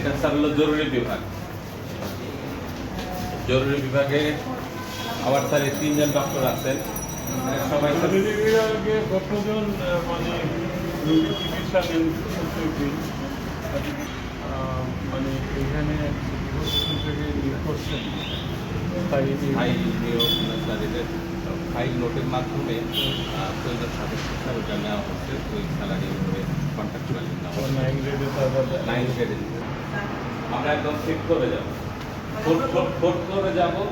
এটা স্যার হলো জরুরি বিভাগ। জরুরি বিভাগে আবার স্যার এই 3 জন ডক্টর আছেন। সবাই জরুরি বিভাগে কতজন মানে রোগী চিকিৎসা নেন মানে এখানে থেকে করছেন ফাইল নোটের মাধ্যমে প্রয়োজন সাপেক্ষে ওটা নেওয়া হচ্ছে ওই স্যালারি উপরে কন্ট্রাক্টুয়ালি নেওয়া হচ্ছে। 9 গ্রেডে আমরা একদম ঠিক করে যাবো, ফোর্থ ফ্লোরে যাবো,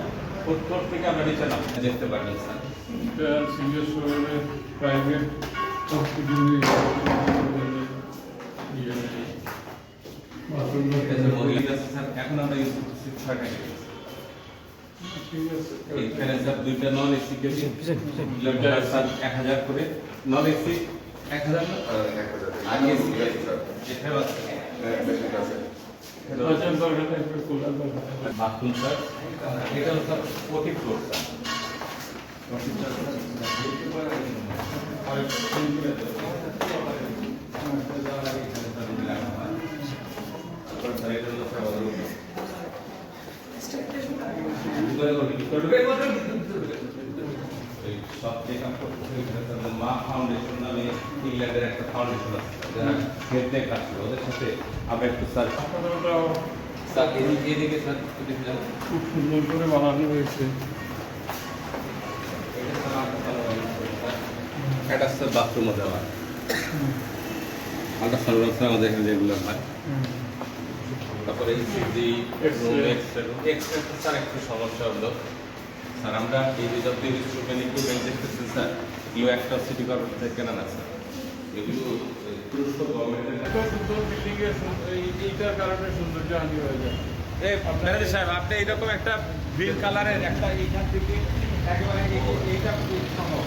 ফোর্থ ফ্লোর থেকে আমরা নিচে নামতে দেখতে পারবেন স্যার। সিরিয়াস শহরে প্রাইভেট এখন আমরা ইউজ করতেছি 6টা কেস। এখানে স্যার 2টা নন এসি কেস, 1000 করে নন এসি 1000 আর এসি এটাও আছে। বাথরুম স্যার, এটা হলো স্যার 40 ফ্লোর স্যার। মা ফাউন্ডেশন নামে ইংল্যান্ডের একটা ফাউন্ডেশন আছে যারা হেলথ নিয়ে কাজ করে, ওদের সাথে আমরা একটু স্যার এদিকে স্যার খুব সুন্দর করে বানানো হয়েছে। এটা স্যার বাথরুমও দেওয়া, আল্ট্রাসাউন্ড আমাদের এখানে যেগুলো হয়। তারপরে ইসিজি এক্সরে স্যার একটু সমস্যা হলো স্যার। আমরা এই যে যত ইনস্ট্রুমেন্ট ইকুইপমেন্ট দেখতেছেন স্যার, এগুলো একটা সিটি কর্পোরেশন থেকে কেনা না স্যার, এগুলো তুরস্ক গভর্নমেন্টের। সুন্দর বিল্ডিং এর এইটার কারণে সৌন্দর্য হানি হয়ে যায়। ম্যানেজার সাহেব, আপনি এইরকম একটা গ্রিন কালারের একটা এইখান থেকে একেবারে এইটা সম্ভব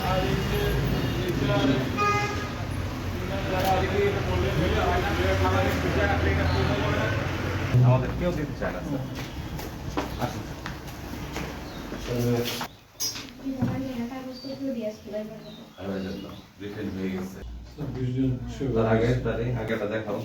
আর এই যে আমাদের কেউ দিতে চায় না স্যার। আসুন হয়ে গেছে আগেটা দেখাও।